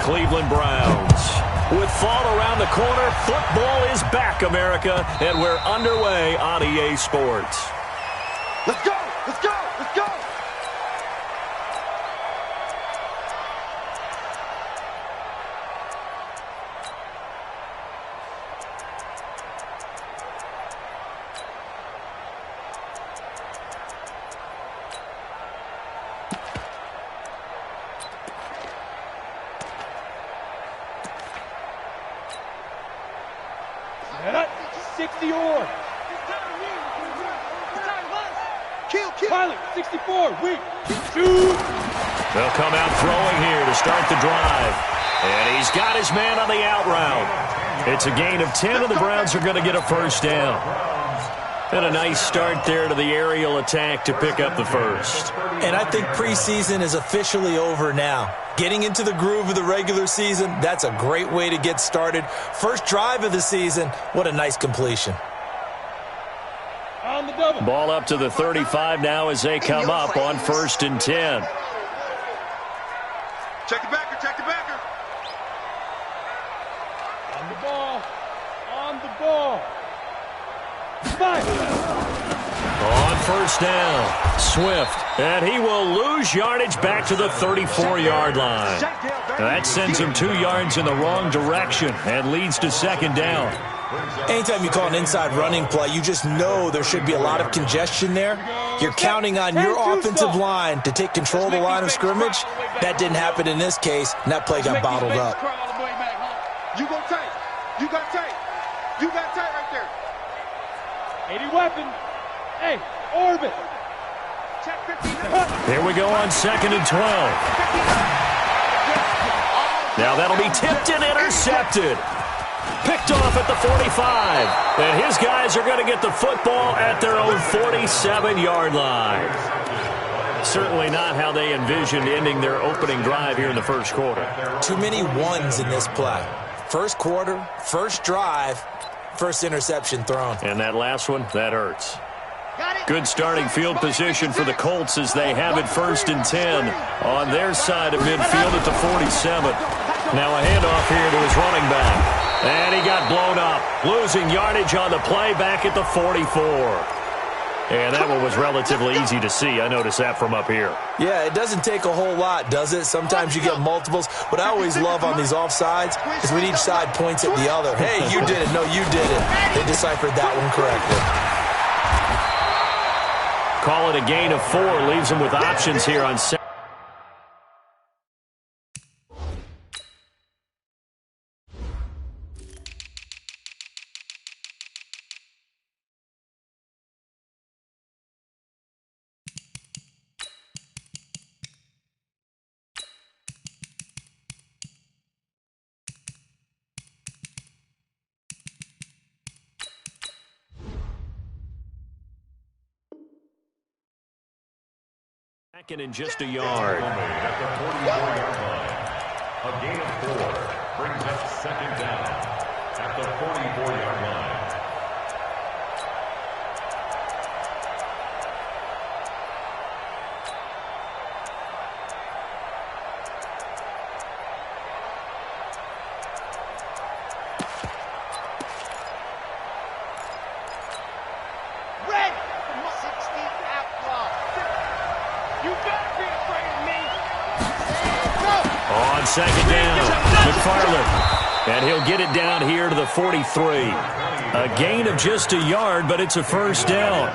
Cleveland Browns. With fall around the corner, football is back, America, and we're underway on EA Sports. Let's go! Let's go! Let's go! Set up, 60 or. Kill. Pilot, 64, weak. Shoot. They'll come out throwing here to start the drive. And he's got his man on the out route. It's a gain of 10, and the Browns are going to get a first down. And a nice start there to the aerial attack to pick up the first. And I think preseason is officially over now. Getting into the groove of the regular season, that's a great way to get started. First drive of the season, what a nice completion. On the double. Ball up to the 35 now as they come up on 1st and 10. Check the backer, check the backer. On the ball. On the ball. Five. On 1st down, Swift, and he will lose yardage back to the 34-yard line. That sends him 2 yards in the wrong direction and leads to 2nd down. Anytime you call an inside running play, you just know there should be a lot of congestion there. You're counting on your offensive line to take control of the line of scrimmage. That didn't happen in this case, and that play got bottled up. You go tight. You got tight. You got tight right there. 80 weapon. Hey, orbit. Check 15. Here we go on 2nd and 12. Now that'll be tipped and intercepted. Picked off at the 45. And his guys are going to get the football at their own 47-yard line. Certainly not how they envisioned ending their opening drive here in the first quarter. Too many ones in this play. First quarter, first drive, first interception thrown. And that last one, that hurts. Good starting field position for the Colts as they have it 1st and 10 on their side of midfield at the 47. Now a handoff here to his running back. And he got blown up, losing yardage on the play back at the 44. And that one was relatively easy to see. I noticed that from up here. Yeah, it doesn't take a whole lot, does it? Sometimes you get multiples. What I always love on these offsides is when each side points at the other. Hey, you did it. No, you did it. They deciphered that one correctly. Call it a gain of 4. Leaves them with options here on 2nd. Second and just a yard. At the 44-yard line. A gain of 4 brings up 2nd down at the 44-yard line. On 2nd down, McFarland. And he'll get it down here to the 43. A gain of just a yard, but it's a first down.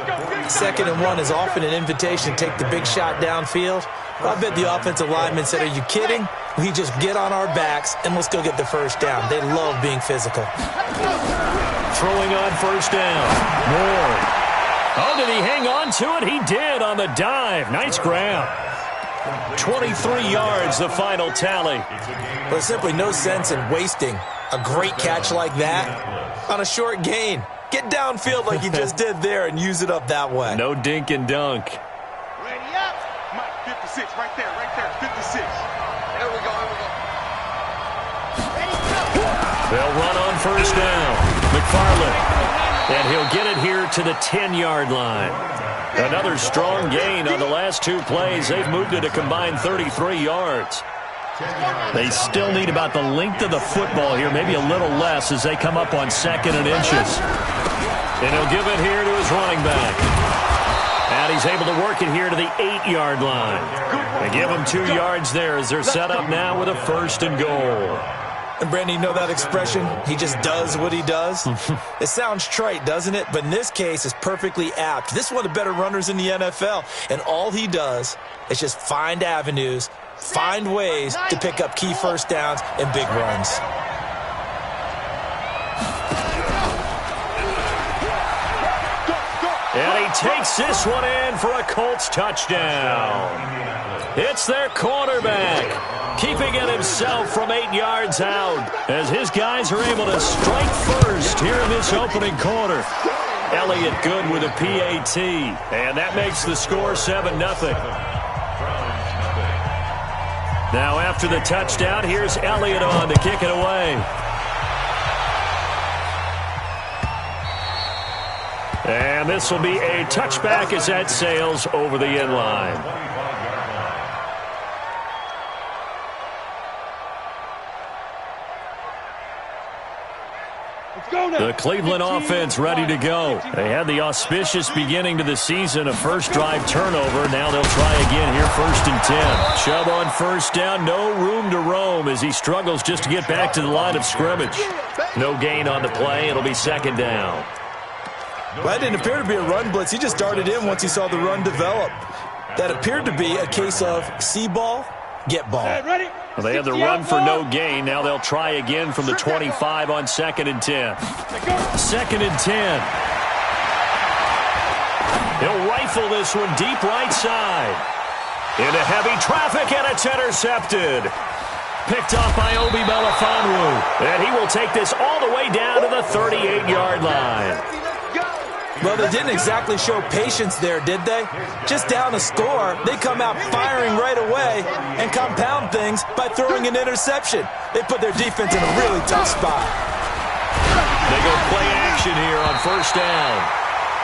2nd and 1 is often an invitation to take the big shot downfield. I bet the offensive lineman said, are you kidding? We just get on our backs and let's go get the first down. They love being physical. Throwing on 1st down. Moore. Oh, did he hang on to it? He did on the dive. Nice grab. 23 yards, the final tally. There's simply no sense in wasting a great catch like that on a short gain. Get downfield like you just did there and use it up that way. No dink and dunk. Ready up. Mike, 56, right there, 56. There we go, Ready, go. They'll run on 1st down. McFarland. And he'll get it here to the 10-yard line. Another strong gain on the last 2 plays. They've moved it a combined 33 yards. They still need about the length of the football here, maybe a little less as they come up on 2nd and inches. And he'll give it here to his running back. And he's able to work it here to the 8-yard line. They give him 2 yards there as they're set up now with a 1st and goal. And, Brandon, you know that expression? He just does what he does? It sounds trite, doesn't it? But in this case, it's perfectly apt. This is one of the better runners in the NFL. And all he does is just find avenues, find ways to pick up key first downs and big runs. And he takes this one in for a Colts touchdown. It's their quarterback, keeping it himself from 8 yards out as his guys are able to strike first here in this opening quarter. Elliott good with a PAT, and that makes the score 7-0. Now after the touchdown, here's Elliott on to kick it away. And this will be a touchback as that sails over the end line. The Cleveland offense ready to go. They had the auspicious beginning to the season, a first drive turnover. Now they'll try again here, 1st and 10. Chubb on 1st down, no room to roam as he struggles just to get back to the line of scrimmage. No gain on the play. It'll be 2nd down. Well, that didn't appear to be a run blitz. He just darted in once he saw the run develop. That appered to be a case of see ball, get ball. Ready? Well, they had the run for no gain. Now they'll try again from the 25 on 2nd and 10. 2nd and 10. He'll rifle this one deep right side. Into heavy traffic, and it's intercepted. Picked off by Obi Melifonwu. And he will take this all the way down to the 38-yard line. Well, they didn't exactly show patience there, did they? Just down a score, they come out firing right away and compound things by throwing an interception. They put their defense in a really tough spot. They go play action here on 1st down.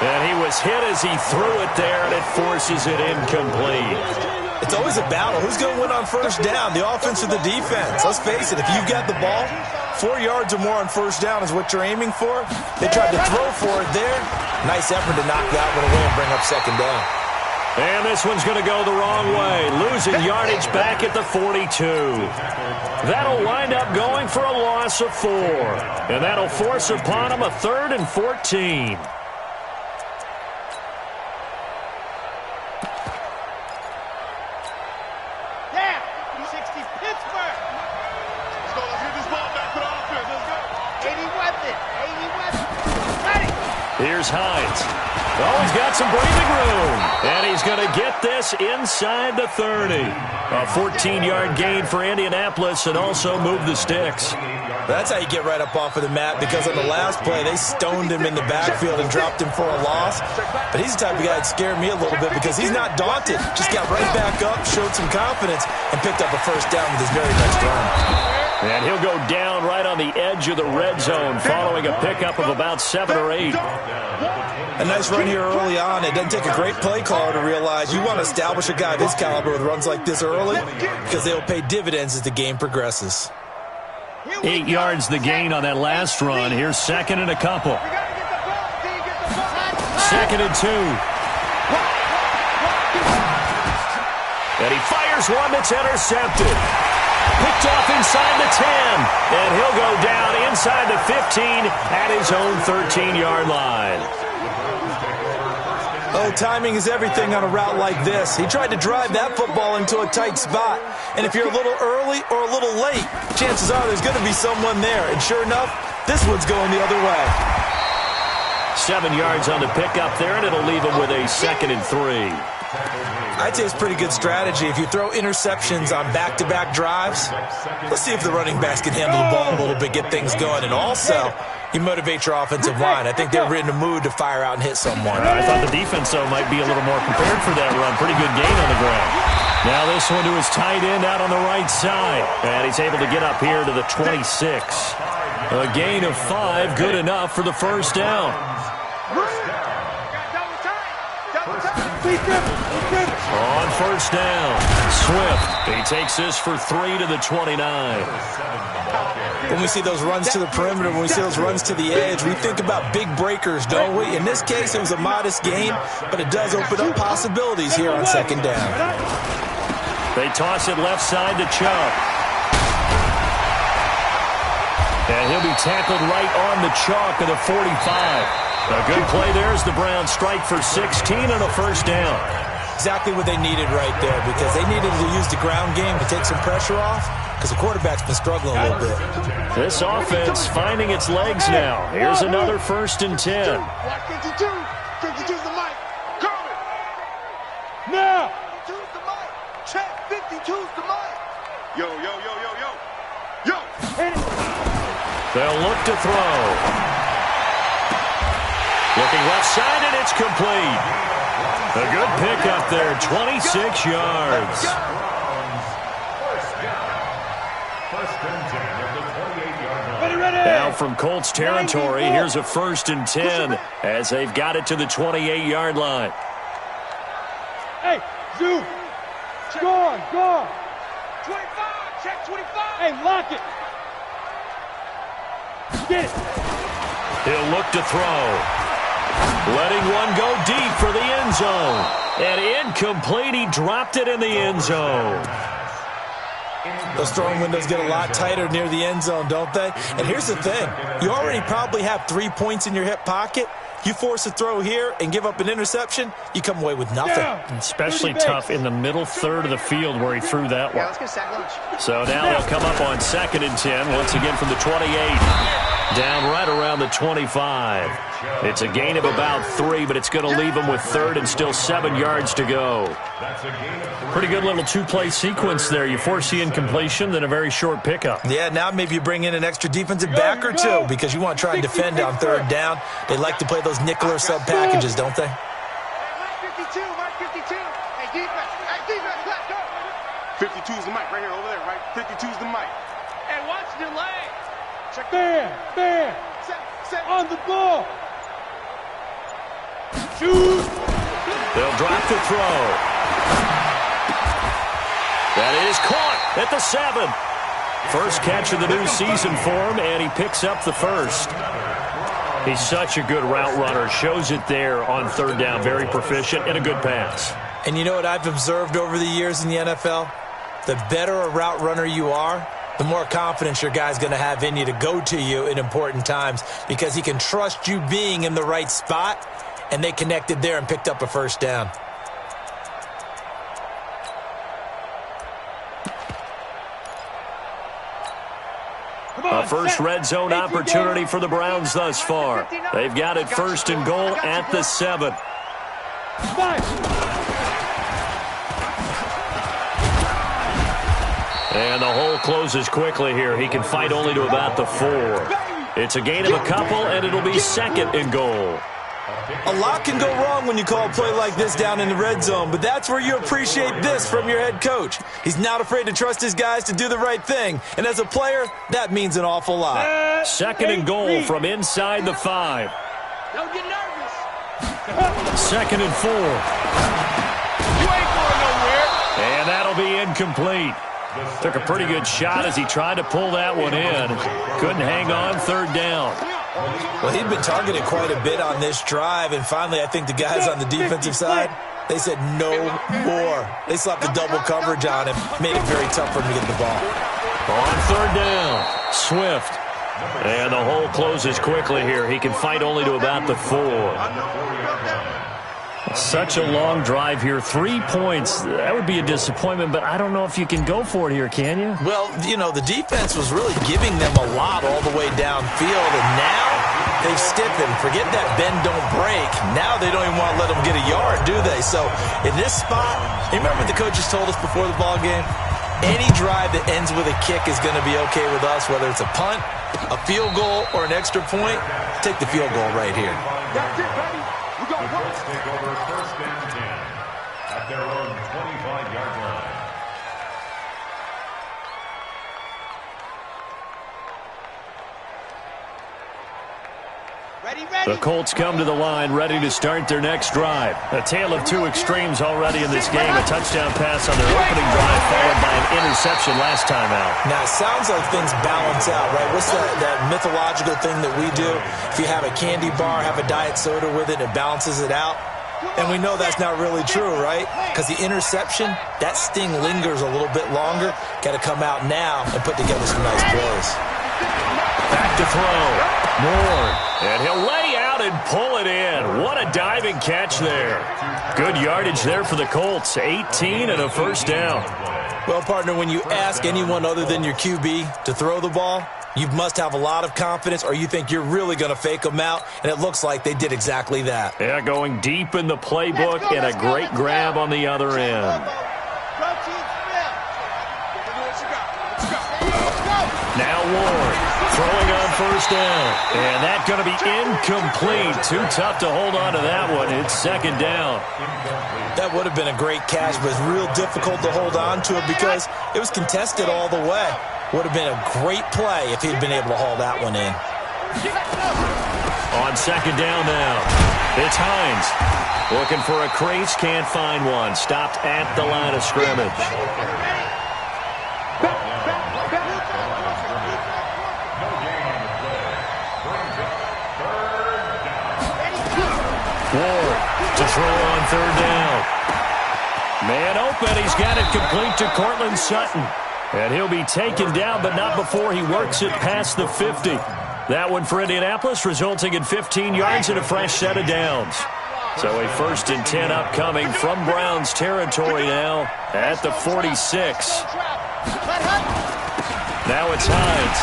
And he was hit as he threw it there, and it forces it incomplete. It's always a battle. Who's going to win on 1st down, the offense or the defense? Let's face it, if you've got the ball, 4 yards or more on 1st down is what you're aiming for. They tried to throw for it there. Nice effort to knock that one away and bring up 2nd down. And this one's going to go the wrong way, losing yardage back at the 42. That'll wind up going for a loss of 4. And that'll force upon him a 3rd and 14. Here's Hines. Oh, he's got some breathing room. And he's going to get this inside the 30. A 14-yard gain for Indianapolis and also move the sticks. That's how you get right up off of the mat, because on the last play, they stoned him in the backfield and dropped him for a loss. But he's the type of guy that scared me a little bit because he's not daunted. Just got right back up, showed some confidence, and picked up a 1st down with his very next run. And he'll go down right on the edge of the red zone following a pickup of about 7 or 8. A nice run here early on. It doesn't take a great play caller to realize you want to establish a guy of his caliber with runs like this early because they'll pay dividends as the game progresses. 8 yards the gain on that last run. Here's 2nd and a couple. 2nd and 2. And he fires one that's intercepted. Picked off inside the 10, and he'll go down inside the 15 at his own 13-yard line. Oh, timing is everything on a route like this. He tried to drive that football into a tight spot, and if you're a little early or a little late, chances are there's going to be someone there, and sure enough, this one's going the other way. 7 yards on the pickup there, and it'll leave him with a 2nd and 3. I'd say it's pretty good strategy. If you throw interceptions on back-to-back drives, let's see if the running backs can handle the ball a little bit, get things going. And also, you motivate your offensive line. I think they're in the mood to fire out and hit someone. I thought the defense, though, might be a little more prepared for that run. Pretty good gain on the ground. Now this one to his tight end out on the right side. And he's able to get up here to the 26. A gain of 5, good enough for the 1st down. Double time. On first down, Swift. He takes this for 3 to the 29. When we see those runs to the perimeter, when we see those runs to the edge, we think about big breakers, don't we? In this case, it was a modest gain, but it does open up possibilities here on second down. They toss it left side to Chubb. And he'll be tackled right on the chalk of the 45. A good play there as the Browns strike for 16 and a first down. Exactly what they needed right there, because they needed to use the ground game to take some pressure off, because the quarterback's been struggling a little bit. This offense finding its legs now. Here's another 1st and 10. 52. 52's the mic. Call it. Now. 52's the mic. Check. 52's the mic. Yo, yo, yo, yo, yo. Yo. They'll look to throw. Looking left side, and it's complete. A good pickup there, 26 yards. Now from Colts territory, here's a 1st and 10 as they've got it to the 28-yard line. Hey, Zoo. Gone. 25. Check 25. Hey, lock it. Get it. He'll look to throw. Letting one go deep for the end zone. And incomplete. He dropped it in the end zone. Those throwing windows get a lot tighter near the end zone, don't they? And here's the thing. You already probably have 3 points in your hip pocket. You force a throw here and give up an interception, you come away with nothing. Especially tough in the middle third of the field where he threw that one. Let's get sack lunch. So now they'll come up on 2nd and 10, once again from the 28. Down right around the 25. It's a gain of about 3, but it's going to leave them with 3rd and still 7 yards to go. Pretty good little 2-play sequence there. You force the incompletion, then a very short pickup. Yeah, now maybe you bring in an extra defensive back or two because you want to try and defend on 3rd down. They like to play those nickel or sub packages, don't they? Mike 52. Hey, defense, let's go. 52's the mic right here, over there, right? 52's the mic. Hey, watch the delay. Check Bam. Set. On the ball. Shoot. They'll drop the throw. That is caught at the 7. First catch of the new season for him, and he picks up the 1st. He's such a good route runner. Shows it there on 3rd down. Very proficient and a good pass. And you know what I've observed over the years in the NFL? The better a route runner you are, the more confidence your guy's going to have in you to go to you in important times because he can trust you being in the right spot, and they connected there and picked up a 1st down. A first red zone opportunity for the Browns thus far. They've got it 1st and goal at the 7. And the hole closes quickly here. He can fight only to about the 4. It's a gain of a couple, and it'll be 2nd and goal. A lot can go wrong when you call a play like this down in the red zone, but that's where you appreciate this from your head coach. He's not afraid to trust his guys to do the right thing, and as a player, that means an awful lot. 2nd and goal from inside the 5. Don't get nervous. 2nd and 4. You ain't going nowhere. And that'll be incomplete. Took a pretty good shot as he tried to pull that one in. Couldn't hang on 3rd down. Well, he'd been targeted quite a bit on this drive, and finally I think the guys on the defensive side, they said no more. They slapped the double coverage on him, made it very tough for him to get the ball. On 3rd down, Swift. And the hole closes quickly here. He can fight only to about the 4. Such a long drive here. 3 points. That would be a disappointment, but I don't know if you can go for it here, can you? Well, you know, the defense was really giving them a lot all the way downfield, and now they've stiffened. Forget that bend, don't break. Now they don't even want to let them get a yard, do they? So in this spot, you remember what the coaches told us before the ball game? Any drive that ends with a kick is going to be okay with us, whether it's a punt, a field goal, or an extra point. Take the field goal right here. That's it, baby. We got one. Colts take over 1st and 10 at their own 25-yard line. The Colts come to the line ready to start their next drive. A tale of two extremes already in this game. A touchdown pass on their opening drive followed by an interception last time out. Now, it sounds like things balance out, right? What's that mythological thing that we do? If you have a candy bar, have a diet soda with it, it balances it out. And we know that's not really true, right? Because the interception, that sting lingers a little bit longer. Got to come out now and put together some nice plays. Back to throw. Moore. And he'll lay out and pull it in. What a diving catch there. Good yardage there for the Colts. 18 and a first down. Well, partner, when you ask anyone other than your QB to throw the ball, you must have a lot of confidence or you think you're really going to fake them out, and it looks like they did exactly that. Yeah, going deep in the playbook and a great grab on the other end. Now Ward throwing on first down. And that's going to be incomplete. Too tough to hold on to that one. It's second down. That would have been a great catch, but it's real difficult to hold on to it because it was contested all the way. Would have been a great play if he'd been able to haul that one in. On second down now, it's Hines. Looking for a crease, can't find one. Stopped at the line of scrimmage. Ward to throw on third down. Man open, he's got it complete to Cortland Sutton. And he'll be taken down, but not before he works it past the 50. That one for Indianapolis, resulting in 15 yards and a fresh set of downs. So a 1st and 10 upcoming from Browns territory now at the 46. Now it's Hines.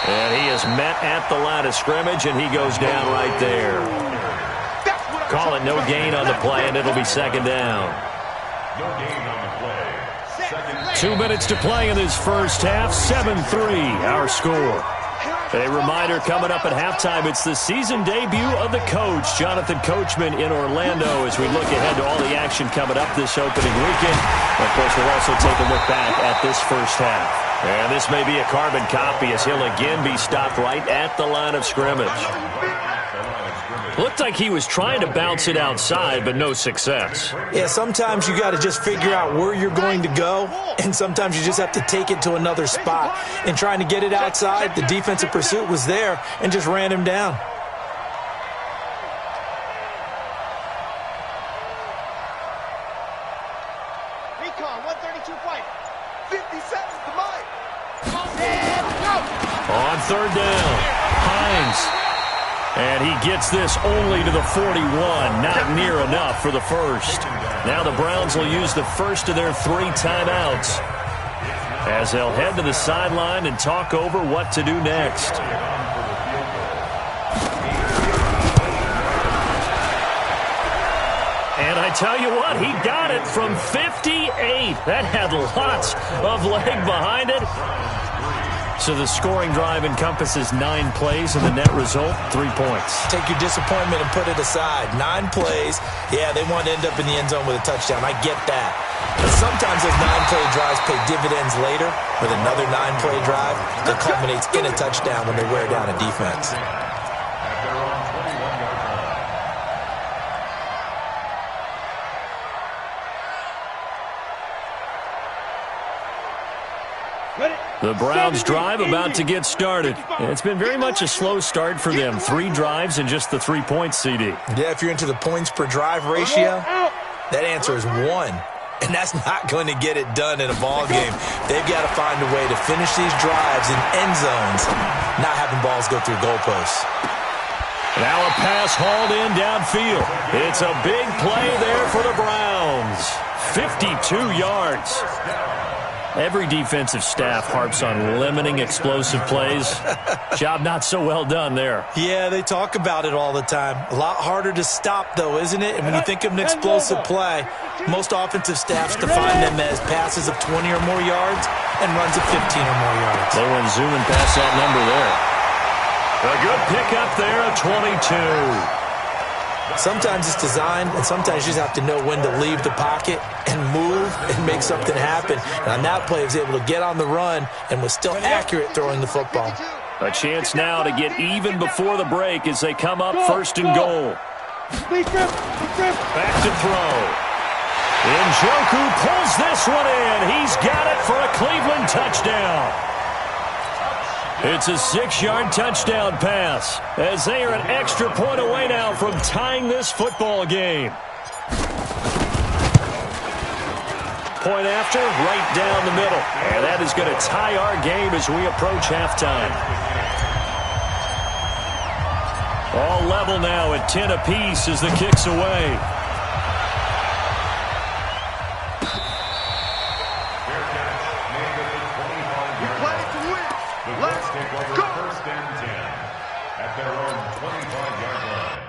And he is met at the line of scrimmage, and he goes down right there. Call it no gain on the play, and it'll be second down. No gain on the play. 2 minutes to play in this first half. 7-3 our score. A reminder coming up at halftime, it's the season debut of the coach, Jonathan Coachman, in Orlando, as we look ahead to all the action coming up this opening weekend. Of course, we'll also take a look back at this first half. And this may be a carbon copy as he'll again be stopped right at the line of scrimmage. Looked like he was trying to bounce it outside, but no success. Yeah, sometimes you got to just figure out where you're going to go, and sometimes you just have to take it to another spot. And trying to get it outside, the defensive pursuit was there and just ran him down. Recon, 132.5. 50 seconds to mine. On third down, Hines. And he gets this only to the 41. Not near enough for the first. Now the Browns will use the first of their 3 timeouts as they'll head to the sideline and talk over what to do next. And I tell you what, he got it from 58. That had lots of leg behind it. So the scoring drive encompasses 9 plays, and the net result, 3 points. Take your disappointment and put it aside. 9 plays. Yeah, they want to end up in the end zone with a touchdown. I get that. But sometimes those 9-play drives pay dividends later with another 9-play drive that culminates in a touchdown when they wear down a defense. The Browns drive about to get started. It's been very much a slow start for them. 3 drives and just the 3 points, CD. Yeah, if you're into the points per drive ratio, that answer is 1. And that's not going to get it done in a ball game. They've got to find a way to finish these drives in end zones, not having balls go through goalposts. Now a pass hauled in downfield. It's a big play there for the Browns. 52 yards. Every defensive staff harps on limiting explosive plays. Job not so well done there. Yeah, they talk about it all the time. A lot harder to stop, though, isn't it? And when you think of an explosive play, most offensive staffs define them as passes of 20 or more yards and runs of 15 or more yards. They went zooming past that number there. A good pickup there at 22. Sometimes it's designed, and sometimes you just have to know when to leave the pocket and move and make something happen. And on that play, he was able to get on the run and was still accurate throwing the football. A chance now to get even before the break as they come up first and goal. Back to throw. Njoku pulls this one in. He's got it for a Cleveland touchdown. It's a 6-yard touchdown pass as they are an extra point away now from tying this football game. Point after, right down the middle. And that is going to tie our game as we approach halftime. All level now at 10 apiece as the kick's away. Let's take over first and 10 at their own 25-yard line.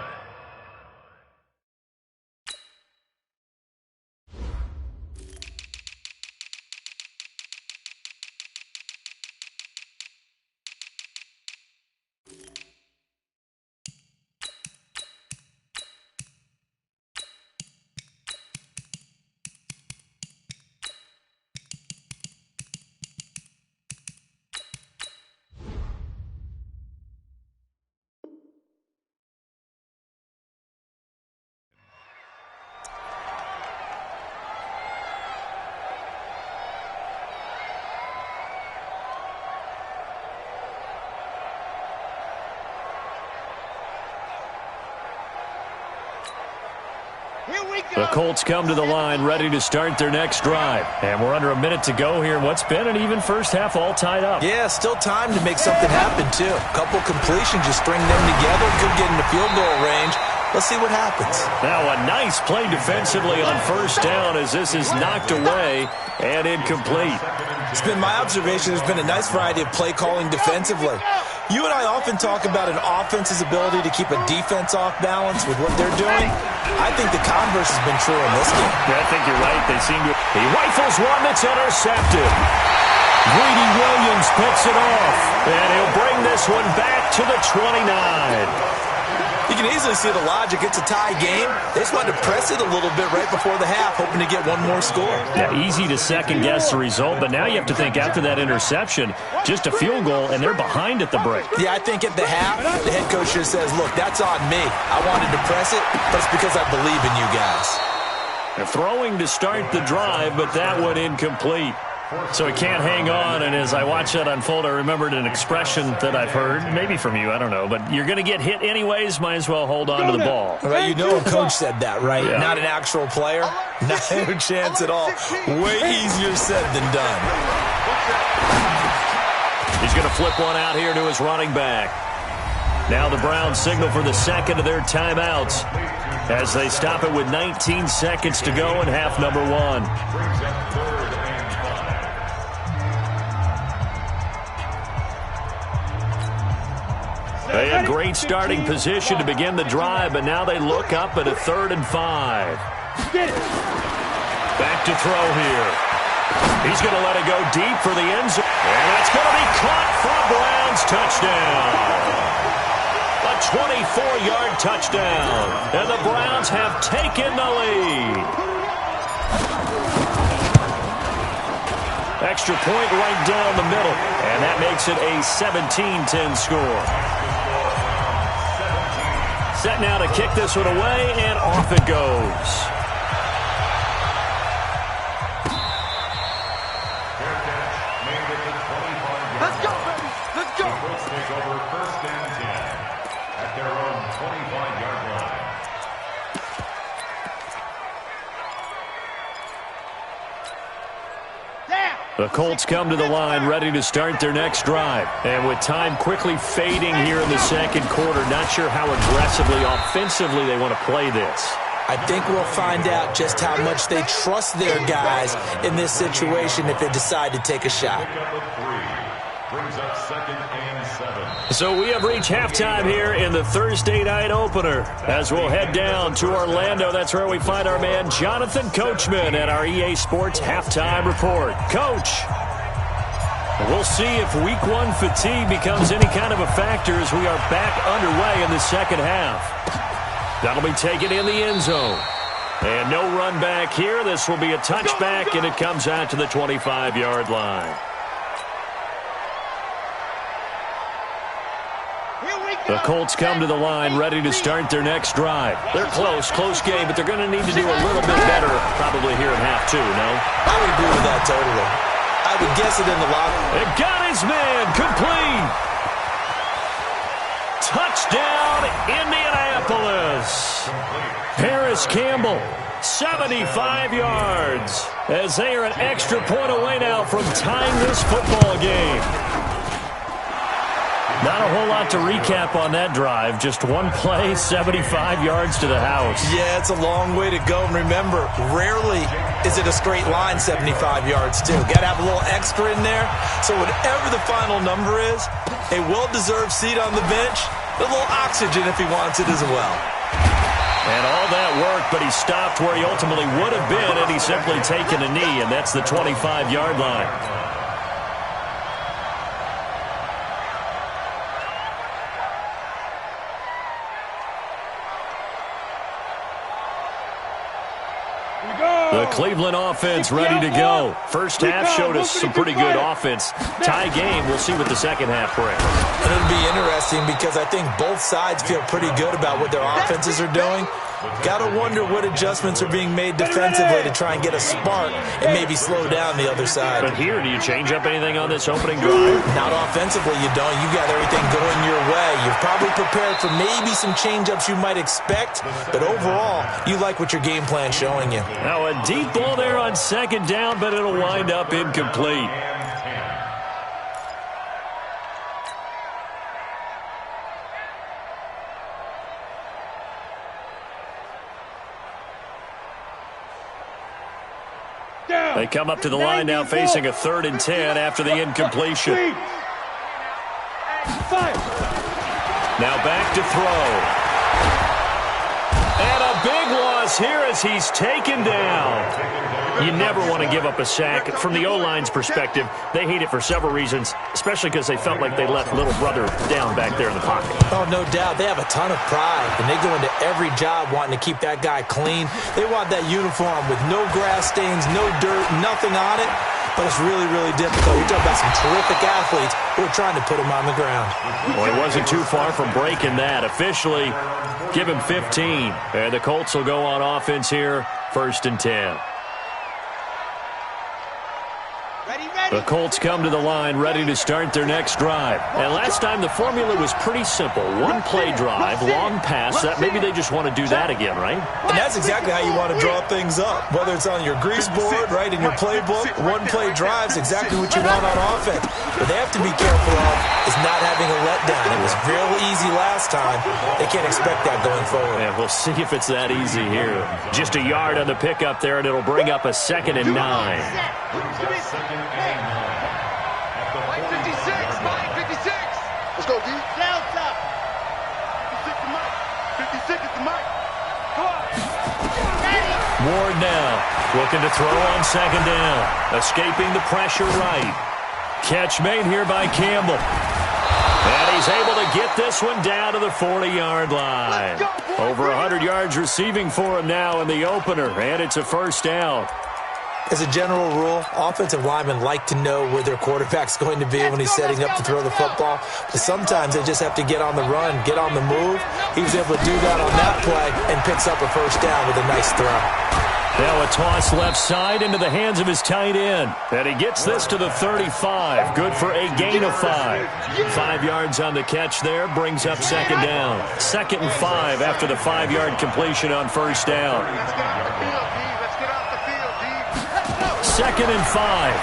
The Colts come to the line ready to start their next drive. And we're under a minute to go here in what's been an even first half all tied up. Yeah, still time to make something happen, too. A couple completions, just string them together. Could get into field goal range. Let's see what happens. Now a nice play defensively on first down as this is knocked away and incomplete. It's been my observation there's been a nice variety of play calling defensively. You and I often talk about an offense's ability to keep a defense off balance with what they're doing. I think the converse has been true in this game. Yeah, I think you're right. They seem to... He rifles one that's intercepted. Greedy Williams picks it off, and he'll bring this one back to the 29. You can easily see the logic. It's a tie game. They just wanted to press it a little bit right before the half, hoping to get one more score. Yeah, easy to second-guess the result, but now you have to think after that interception, just a field goal, and they're behind at the break. Yeah, I think at the half, the head coach just says, look, that's on me. I wanted to press it, but it's because I believe in you guys. They're throwing to start the drive, but that one incomplete. So he can't hang on, and as I watch that unfold, I remembered an expression that I've heard, maybe from you, I don't know, but you're going to get hit anyways, might as well hold on to the ball. Well, you know a coach said that, right? Yeah. Not an actual player? Not a chance at all. Way easier said than done. He's going to flip one out here to his running back. Now the Browns signal for the second of their timeouts as they stop it with 19 seconds to go in half number one. They had great starting position to begin the drive, but now they look up at a 3rd and 5. Back to throw here. He's going to let it go deep for the end zone. And that's going to be caught for a Browns touchdown. A 24-yard touchdown. And the Browns have taken the lead. Extra point right down the middle. And that makes it a 17-10 score. Set now to kick this one away, and off it goes. Let's go, baby. Let's go. The Colts take over first and 10 at their own 25-yard line. The Colts come to the line ready to start their next drive. And with time quickly fading here in the second quarter, not sure how aggressively, offensively they want to play this. I think we'll find out just how much they trust their guys in this situation if they decide to take a shot. Pickup of 3 brings up 2nd and 7. So we have reached halftime here in the Thursday night opener. As we'll head down to Orlando, that's where we find our man Jonathan Coachman at our EA Sports Halftime Report. Coach, we'll see if Week 1 fatigue becomes any kind of a factor as we are back underway in the second half. That'll be taken in the end zone. And no run back here. This will be a touchback, and it comes out to the 25-yard line. The Colts come to the line ready to start their next drive. They're close game, but they're going to need to do a little bit better probably here in half two, no? I would agree with that totally. I would guess it in the locker room. It got his man complete. Touchdown, Indianapolis. Harris Campbell, 75 yards, as they are an extra point away now from tying this football game. Not a whole lot to recap on that drive. Just one play, 75 yards to the house. Yeah, it's a long way to go. And remember, rarely is it a straight line 75 yards, too. Got to have a little extra in there. So whatever the final number is, a well-deserved seat on the bench, a little oxygen if he wants it as well. And all that work, but he stopped where he ultimately would have been, and he's simply taken a knee, and that's the 25-yard line. The Cleveland offense ready to go. First half showed us some pretty good offense. Tie game. We'll see what the second half brings. And it'll be interesting because I think both sides feel pretty good about what their offenses are doing. Got to wonder what adjustments are being made defensively to try and get a spark and maybe slow down the other side. But here, do you change up anything on this opening drive? Not offensively, you don't. You got everything going your way. You're probably prepared for maybe some change-ups you might expect, but overall, you like what your game plan's showing you. Now a deep ball there on second down, but it'll wind up incomplete. They come up to the line now facing a 3rd and 10 after the incompletion. Now back to throw. And a big loss here as he's taken down. You never want to give up a sack. From the O-line's perspective, they hate it for several reasons, especially because they felt like they left little brother down back there in the pocket. Oh, no doubt. They have a ton of pride, and they go into every job wanting to keep that guy clean. They want that uniform with no grass stains, no dirt, nothing on it. But it's really, really difficult. You're talking about some terrific athletes who are trying to put him on the ground. Well, he wasn't too far from breaking that. Officially, give him 15. And the Colts will go on offense here, 1st and 10. The Colts come to the line ready to start their next drive. And last time the formula was pretty simple. One play drive, long pass. Maybe they just want to do that again, right? And that's exactly how you want to draw things up. Whether it's on your grease board, right, in your playbook, one play drive is exactly what you want on offense. What they have to be careful of is not having a letdown. It was real easy last time. They can't expect that going forward. Yeah, we'll see if it's that easy here. Just a yard on the pickup there, and it'll bring up a 2nd and 9. Let's go, D. Down top. 56 to Mike. 56 to Mike. Come on. Ward now looking to throw on 2nd down. Escaping the pressure right. Catch made here by Campbell. And he's able to get this one down to the 40-yard line. Over 100 yards receiving for him now in the opener, and it's a 1st down. As a general rule, offensive linemen like to know where their quarterback's going to be when he's setting up to throw the football. But sometimes they just have to get on the run, get on the move. He was able to do that on that play and picks up a 1st down with a nice throw. Now a toss left side into the hands of his tight end. And he gets this to the 35. Good for a gain of 5. 5 yards on the catch there. Brings up 2nd down. 2nd and 5 after the 5-yard completion on 1st down. 2nd and 5.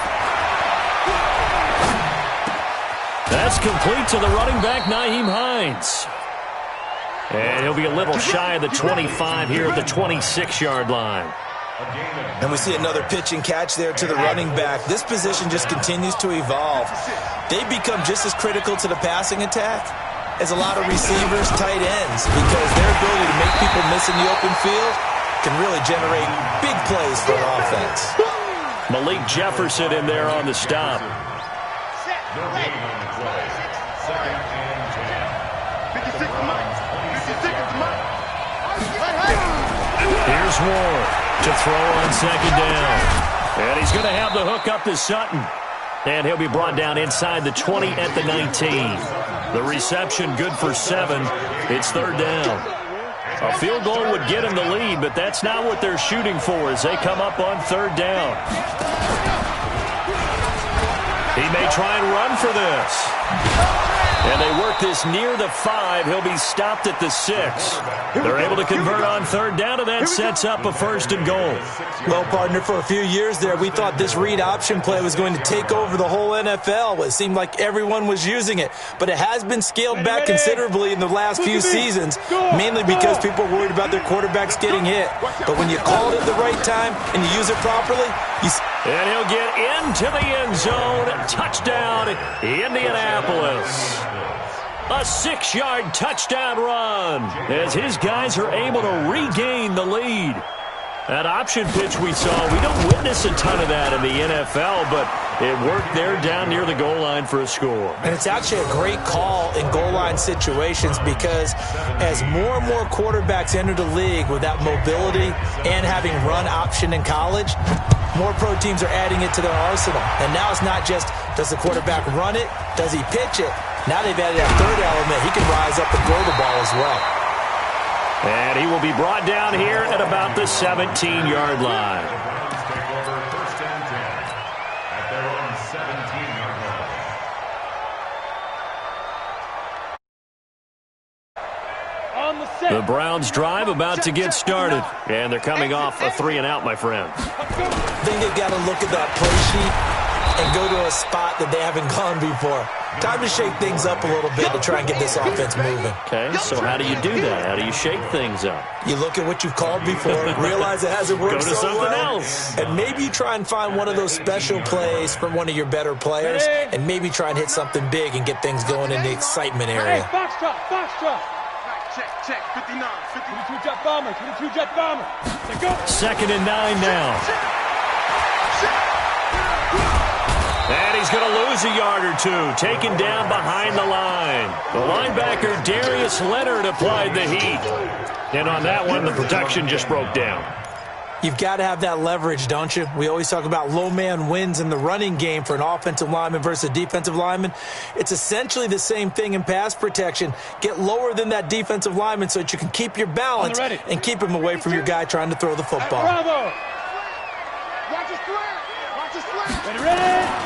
That's complete to the running back, Nyheim Hines. And he'll be a little shy of the 25 here at the 26-yard line. And we see another pitch and catch there to the running back. This position just continues to evolve. They become just as critical to the passing attack as a lot of receivers, tight ends, because their ability to make people miss in the open field can really generate big plays for an offense. Malik Jefferson in there on the stop. No gain on the play. 2nd and 10. 56 to Mike. 56 to Mike. Here's Ward to throw on 2nd down. And he's going to have the hook up to Sutton. And he'll be brought down inside the 20 at the 19. The reception good for 7. It's third down. A field goal would get him the lead, but that's not what they're shooting for as they come up on third down. He may try and run for this. And they work this near the 5. He'll be stopped at the 6. They're able to convert on third down, and that sets up a first and goal. Well, partner, for a few years there, we thought this read option play was going to take over the whole NFL. It seemed like everyone was using it, but it has been scaled back considerably in the last few seasons, mainly because people are worried about their quarterbacks getting hit. But when you call it at the right time and you use it properly, and he'll get into the end zone. Touchdown, Indianapolis. A 6-yard touchdown run as his guys are able to regain the lead. That option pitch we saw, we don't witness a ton of that in the NFL, but it worked there down near the goal line for a score. And it's actually a great call in goal line situations because as more and more quarterbacks enter the league with that mobility and having run option in college, more pro teams are adding it to their arsenal. And now it's not just, does the quarterback run it? Does he pitch it? Now they've added a third element. He can rise up and throw the ball as well. And he will be brought down here at about the 17-yard line. Take over first and 10 at their own 17-yard line. On the set. The Browns drive about to get started. And they're coming off a 3-and-out, my friend. I think they've got to look at that play sheet and go to a spot that they haven't gone before. Time to shake things up a little bit to try and get this offense moving. Okay, so how do you do that? How do you shake things up? You look at what you've called before, realize it hasn't worked Go to so something well, else. and maybe you try and find one of those special plays from one of your better players, and maybe try and hit something big and get things going in the excitement area. Hey, foxtrot, foxtrot. Check, 59, 22 jet bomber, 22 jet bomber. Let's go. 2nd and 9 now. And he's going to lose a yard or two, taken down behind the line. The linebacker, Darius Leonard, applied the heat. And on that one, the protection just broke down. You've got to have that leverage, don't you? We always talk about low man wins in the running game for an offensive lineman versus a defensive lineman. It's essentially the same thing in pass protection. Get lower than that defensive lineman so that you can keep your balance and keep him away from your guy trying to throw the football. Bravo. Watch his slant. Watch his slant. Ready?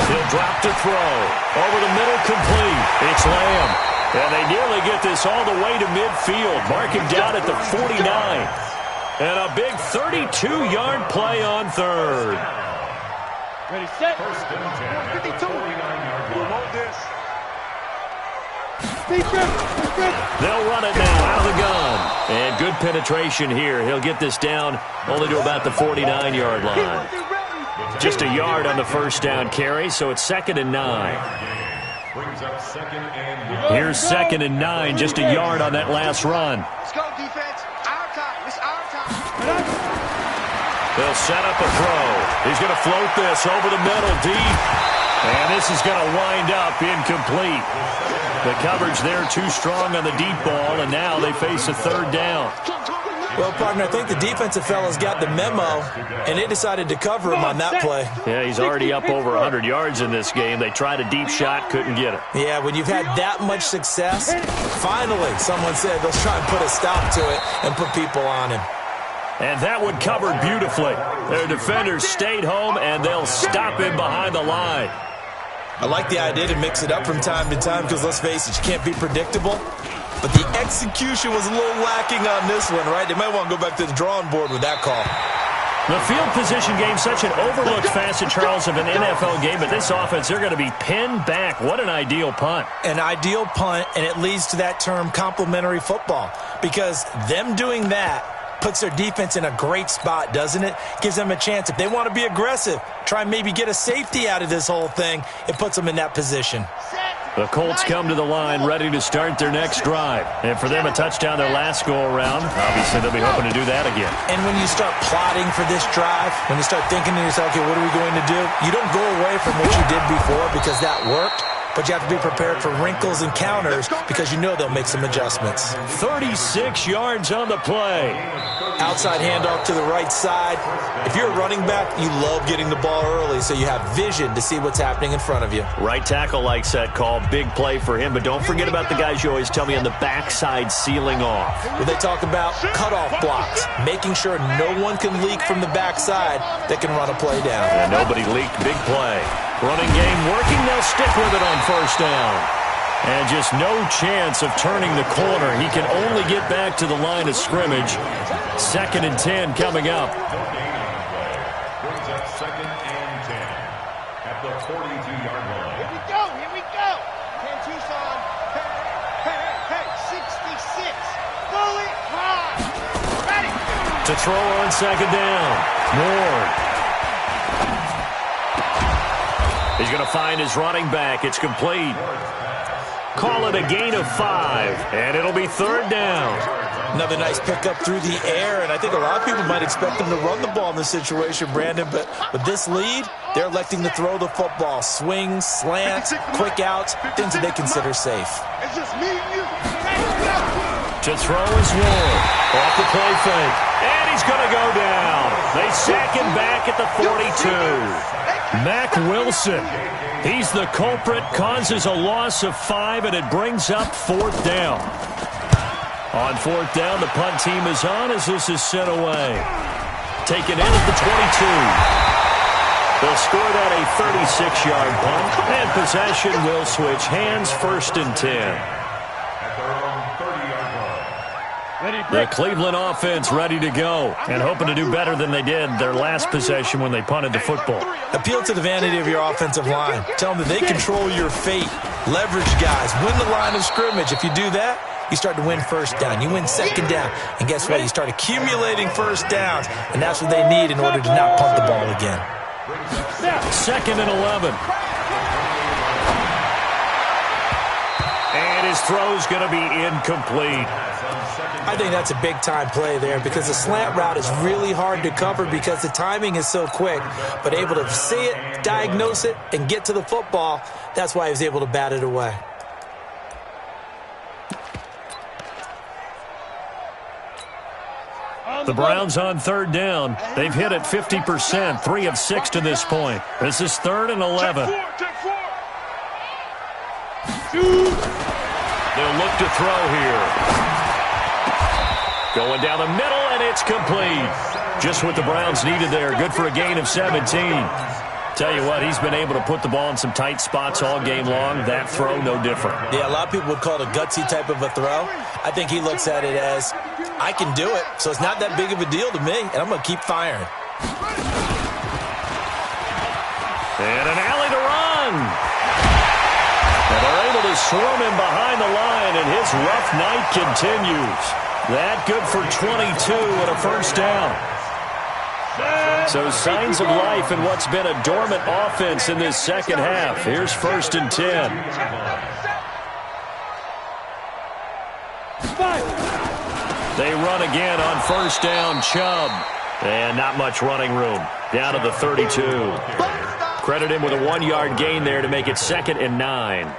He'll drop to throw. Over the middle, complete. It's Lamb. And they nearly get this all the way to midfield. Mark him down at the 49. And a big 32-yard play on third. Ready, set. First and 10 at the 49-yard line. Hold this. They'll run it now out of the gun. And good penetration here. He'll get this down only to about the 49-yard line. Just a yard on the first down carry, so it's 2nd and 9. Brings up 2nd and 9. Here's 2nd and 9, just a yard on that last run. Let's go, defense. Our time. It's our time. They'll set up a throw. He's going to float this over the middle deep. And this is going to wind up incomplete. The coverage there too strong on the deep ball, and now they face a third down. Well, partner, I think the defensive fellas got the memo, and they decided to cover him on that play. Yeah, he's already up over 100 yards in this game. They tried a deep shot, couldn't get it. Yeah, when you've had that much success, finally, someone said, let's try and put a stop to it and put people on him. And that one covered beautifully. Their defenders stayed home, and they'll stop him behind the line. I like the idea to mix it up from time to time because, let's face it, you can't be predictable. But the execution was a little lacking on this one, right? They might want to go back to the drawing board with that call. The field position game, such an overlooked facet, Charles, of an NFL game. But this offense, they're going to be pinned back. What an ideal punt. An ideal punt, and it leads to that term complementary football. Because them doing that puts their defense in a great spot, doesn't it? Gives them a chance. If they want to be aggressive, try and maybe get a safety out of this whole thing, it puts them in that position. The Colts come to the line ready to start their next drive. And for them, a touchdown their last go-around. Obviously, they'll be hoping to do that again. And when you start plotting for this drive, when you start thinking to yourself, okay, what are we going to do? You don't go away from what you did before because that worked. But you have to be prepared for wrinkles and counters because you know they'll make some adjustments. 36 yards on the play. Outside handoff to the right side. If you're a running back, you love getting the ball early so you have vision to see what's happening in front of you. Right tackle likes that call. Big play for him, but don't forget about the guys you always tell me on the backside sealing off. When they talk about cutoff blocks, making sure no one can leak from the backside that can run a play down. And nobody leaked. Big play. Running game working. They'll stick with it on first down. And just no chance of turning the corner. He can only get back to the line of scrimmage. 2nd and 10 coming up. Brings up 2nd and 10 at the 42-yard line. Here we go, here we go. 10 Tucson. Hey, 66. Fully high. Ready. To throw on 2nd down. Ward. He's going to find his running back. It's complete. Call it a gain of 5, and it'll be 3rd down. Another nice pickup through the air, and I think a lot of people might expect them to run the ball in this situation, Brandon, but with this lead, they're electing to throw the football. Swings, slants, quick outs, things that they consider safe. It's just me and you. To throw is Ward. Off the play fake. And he's going to go down. They sack him back at the 42. Mac Wilson. He's the culprit, causes a loss of 5, and it brings up 4th down. On 4th down, the punt team is on as this is sent away. Taken in at the 22. They'll score that a 36-yard punt, and possession will switch hands. 1st and 10. The Cleveland offense ready to go and hoping to do better than they did their last possession when they punted the football. Appeal to the vanity of your offensive line. Tell them that they control your fate. Leverage guys. Win the line of scrimmage. If you do that, you start to win 1st down. You win 2nd down. And guess what? You start accumulating 1st downs. And that's what they need in order to not punt the ball again. 2nd and 11. And his throw's going to be incomplete. I think that's a big-time play there because the slant route is really hard to cover because the timing is so quick. But able to see it, diagnose it, and get to the football, that's why he was able to bat it away. The Browns on 3rd down. They've hit it 50%, 3 of 6 to this point. This is 3rd and 11. They'll look to throw here. Going down the middle, and it's complete. Just what the Browns needed there. Good for a gain of 17. Tell you what, he's been able to put the ball in some tight spots all game long. That throw, no different. Yeah, a lot of people would call it a gutsy type of a throw. I think he looks at it as, I can do it, so it's not that big of a deal to me, and I'm going to keep firing. And an alley to run. And they're able to swarm him behind the line, and his rough night continues. That good for 22 and a 1st down. So signs of life in what's been a dormant offense in this 2nd half. Here's 1st and 10. They run again on 1st down, Chubb. And not much running room. Down to the 32. Credit him with a 1-yard gain there to make it 2nd and 9.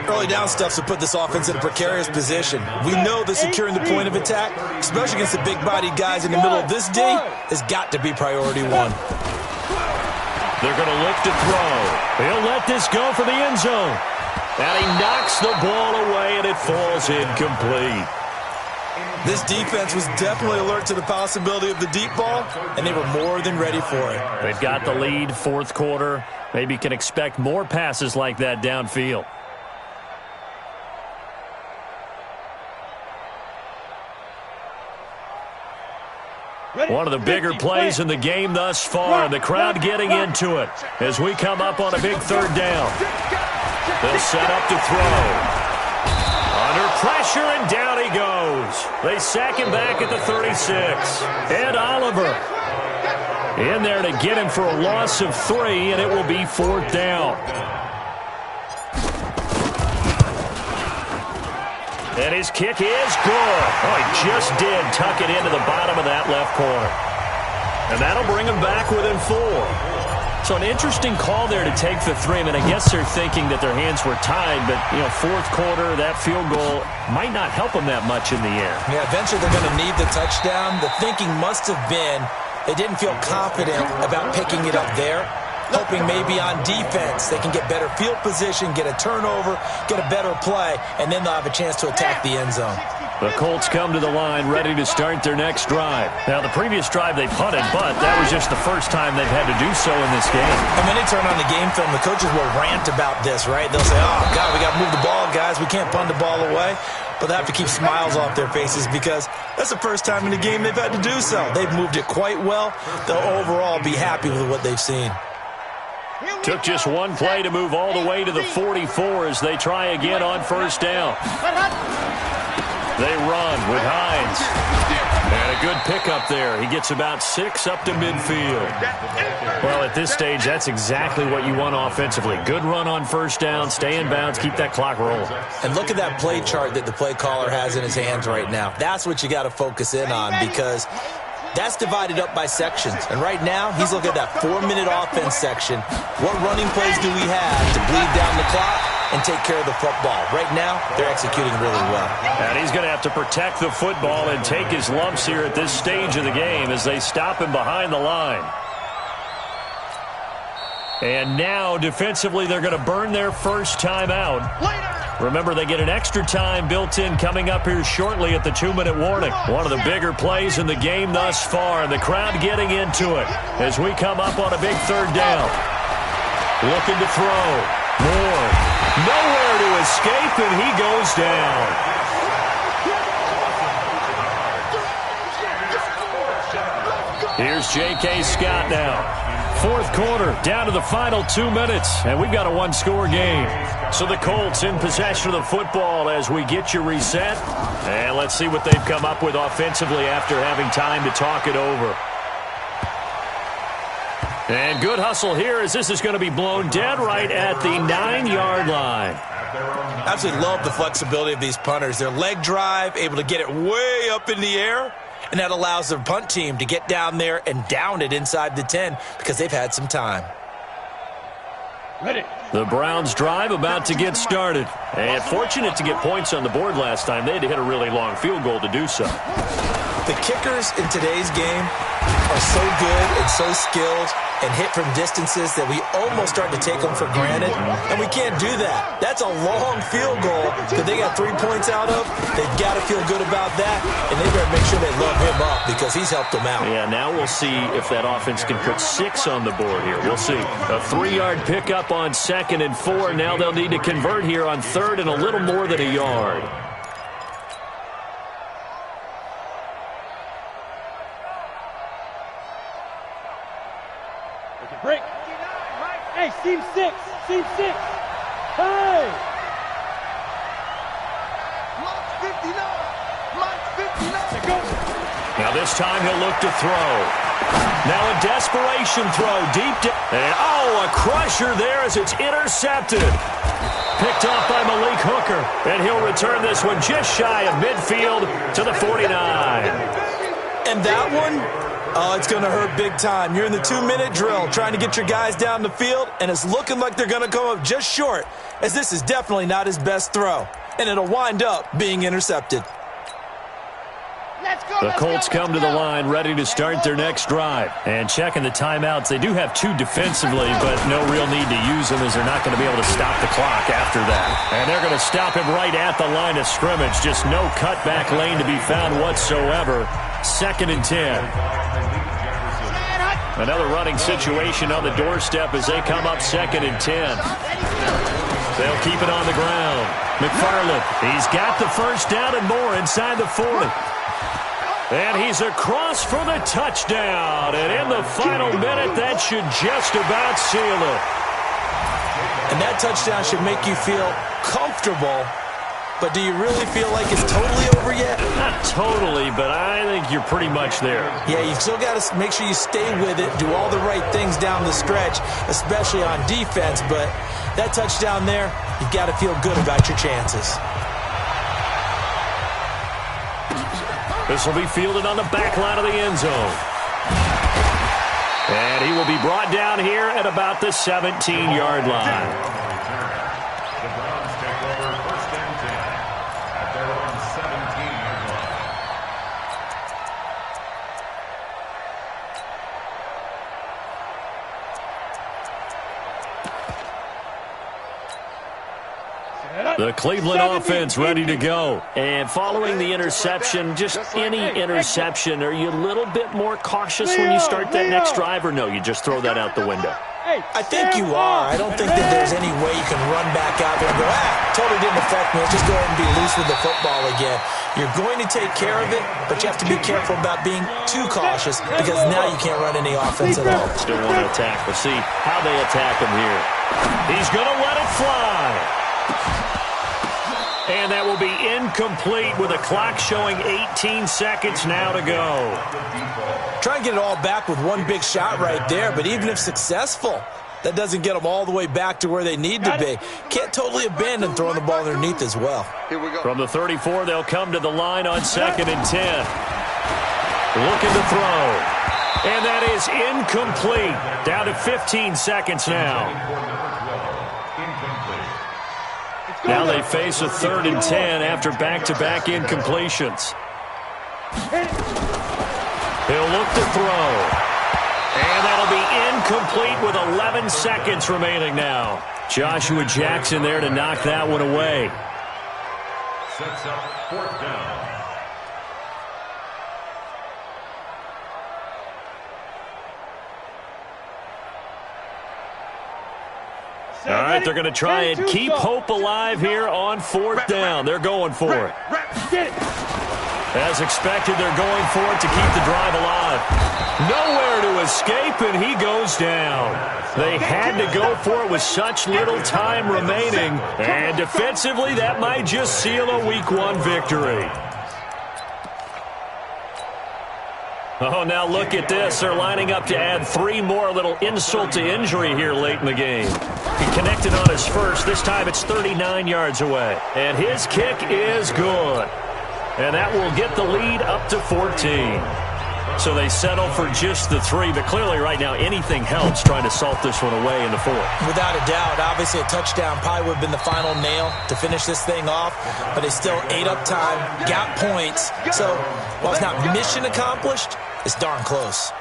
Early down stuff to put this offense in a precarious position. We know that securing the point of attack, especially against the big-bodied guys in the middle of this D, has got to be priority 1. They're going to look to throw. He'll let this go for the end zone. And he knocks the ball away, and it falls incomplete. This defense was definitely alert to the possibility of the deep ball, and they were more than ready for it. They've got the lead, 4th quarter. Maybe can expect more passes like that downfield. One of the bigger plays in the game thus far, and the crowd getting into it as we come up on a big 3rd down. They'll set up to throw. Under pressure, and down he goes. They sack him back at the 36. Ed Oliver in there to get him for a loss of 3, and it will be 4th down. And his kick is good. Oh, he just did tuck it into the bottom of that left corner. And that'll bring him back within 4. So an interesting call there to take the three. I mean, I guess they're thinking that their hands were tied, but, fourth quarter, that field goal might not help them that much in the air. Yeah, eventually they're going to need the touchdown. The thinking must have been they didn't feel confident about picking it up there, hoping maybe on defense they can get better field position, get a turnover, get a better play, and then they'll have a chance to attack the end zone. The Colts come to the line ready to start their next drive. Now, the previous drive they punted, but that was just the first time they've had to do so in this game. And when they turn on the game film, the coaches will rant about this, right? They'll say, oh, God, we got to move the ball, guys. We can't punt the ball away. But they have to keep smiles off their faces because that's the first time in the game they've had to do so. They've moved it quite well. They'll overall be happy with what they've seen. Took just one play to move all the way to the 44 as they try again on first down. They run with Hines. And a good pickup there. He gets about 6 up to midfield. Well, at this stage, that's exactly what you want offensively. Good run on first down, stay in bounds, keep that clock rolling. And look at that play chart that the play caller has in his hands right now. That's what you got to focus in on because that's divided up by sections. And right now, he's looking at that 4-minute offense section. What running plays do we have to bleed down the clock and take care of the football? Right now, they're executing really well. And he's going to have to protect the football and take his lumps here at this stage of the game as they stop him behind the line. And now, defensively, they're going to burn their first time out. Remember, they get an extra time built in coming up here shortly at the 2-minute warning. One of the bigger plays in the game thus far, and the crowd getting into it as we come up on a big third down. Looking to throw. Moore. Nowhere to escape, and he goes down. Here's J.K. Scott now. Fourth quarter, down to the final 2 minutes, and we've got a one-score game. So the Colts in possession of the football as we get you reset. And let's see what they've come up with offensively after having time to talk it over. And good hustle here as this is going to be blown dead right at the 9-yard line. Absolutely love the flexibility of these punters. Their leg drive, able to get it way up in the air, and that allows the punt team to get down there and down it inside the 10 because they've had some time. Ready. The Browns drive about to get started. And fortunate to get points on the board last time. They had to hit a really long field goal to do so. The kickers in today's game are so good and so skilled and hit from distances that we almost start to take them for granted, and we can't do that. That's a long field goal that they got 3 points out of. They've got to feel good about that, and they better make sure they love him up because he's helped them out. Yeah, now we'll see if that offense can put 6 on the board here. We'll see. A 3-yard pickup on 2nd and 4. Now they'll need to convert here on 3rd and a little more than a yard. Break. Hey, seam 6. Seam 6. Hey. Mark 59. Mark 59. Go. Now this time he'll look to throw. Now a desperation throw deep down. And a crusher there as it's intercepted. Picked off by Malik Hooker. And he'll return this one just shy of midfield to the 49. And that one, it's going to hurt big time. You're in the 2-minute drill trying to get your guys down the field, and it's looking like they're going to come up just short, as this is definitely not his best throw. And it'll wind up being intercepted. The Colts come to the line ready to start their next drive. And checking the timeouts, they do have 2 defensively, but no real need to use them as they're not going to be able to stop the clock after that. And they're going to stop him right at the line of scrimmage. Just no cutback lane to be found whatsoever. 2nd and 10. Another running situation on the doorstep as they come up 2nd and 10. They'll keep it on the ground. McFarland, he's got the first down and more inside the 40. And he's across for the touchdown. And in the final minute, that should just about seal it. And that touchdown should make you feel comfortable. But do you really feel like it's totally over yet? Not totally, but I think you're pretty much there. Yeah, you still got to make sure you stay with it, do all the right things down the stretch, especially on defense. But that touchdown there, you've got to feel good about your chances. This will be fielded on the back line of the end zone. And he will be brought down here at about the 17-yard line. The Browns take over 1st and 10 at their own 17-yard line. The Cleveland offense ready to go. And following the interception, just any interception, are you a little bit more cautious when you start that next drive, or no, you just throw that out the window? I think you are. I don't think that there's any way you can run back out there and go, totally didn't affect me. Let's just go ahead and be loose with the football again. You're going to take care of it, but you have to be careful about being too cautious because now you can't run any offense at all. Still want to attack. We'll see how they attack him here. He's going to let it fly. And that will be incomplete with a clock showing 18 seconds now to go. Try and get it all back with one big shot right there, but even if successful, that doesn't get them all the way back to where they need to be. Can't totally abandon throwing the ball underneath as well. Here we go. From the 34, they'll come to the line on 2nd and 10. Looking to throw. And that is incomplete. Down to 15 seconds now. Now they face a 3rd and 10 after back-to-back incompletions. He'll look to throw. And that'll be incomplete with 11 seconds remaining now. Joshua Jackson there to knock that one away. Sets up 4th down. All right, they're going to try and keep hope alive here on 4th down. They're going for it. As expected, they're going for it to keep the drive alive. Nowhere to escape, and he goes down. They had to go for it with such little time remaining. And defensively, that might just seal a Week 1 victory. Oh, now look at this. They're lining up to add 3 more, little insult to injury here late in the game. He connected on his first. This time it's 39 yards away. And his kick is good. And that will get the lead up to 14. So they settle for just the 3. But clearly right now anything helps trying to salt this one away in the 4th. Without a doubt, obviously a touchdown probably would have been the final nail to finish this thing off. But they still ate up time, got points. So while it's not mission accomplished, it's darn close.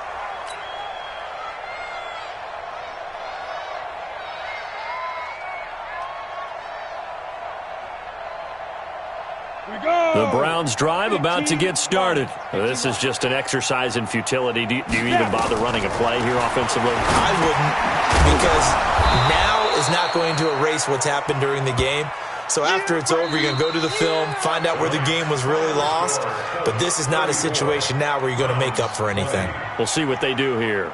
The Browns drive about to get started. This is just an exercise in futility. Do you even bother running a play here offensively? I wouldn't, because now is not going to erase what's happened during the game. So after it's over, you're going to go to the film, find out where the game was really lost. But this is not a situation now where you're going to make up for anything. We'll see what they do here.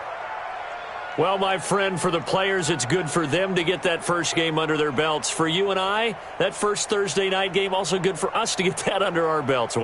Well, my friend, for the players, it's good for them to get that first game under their belts. For you and I, that first Thursday night game, also good for us to get that under our belts.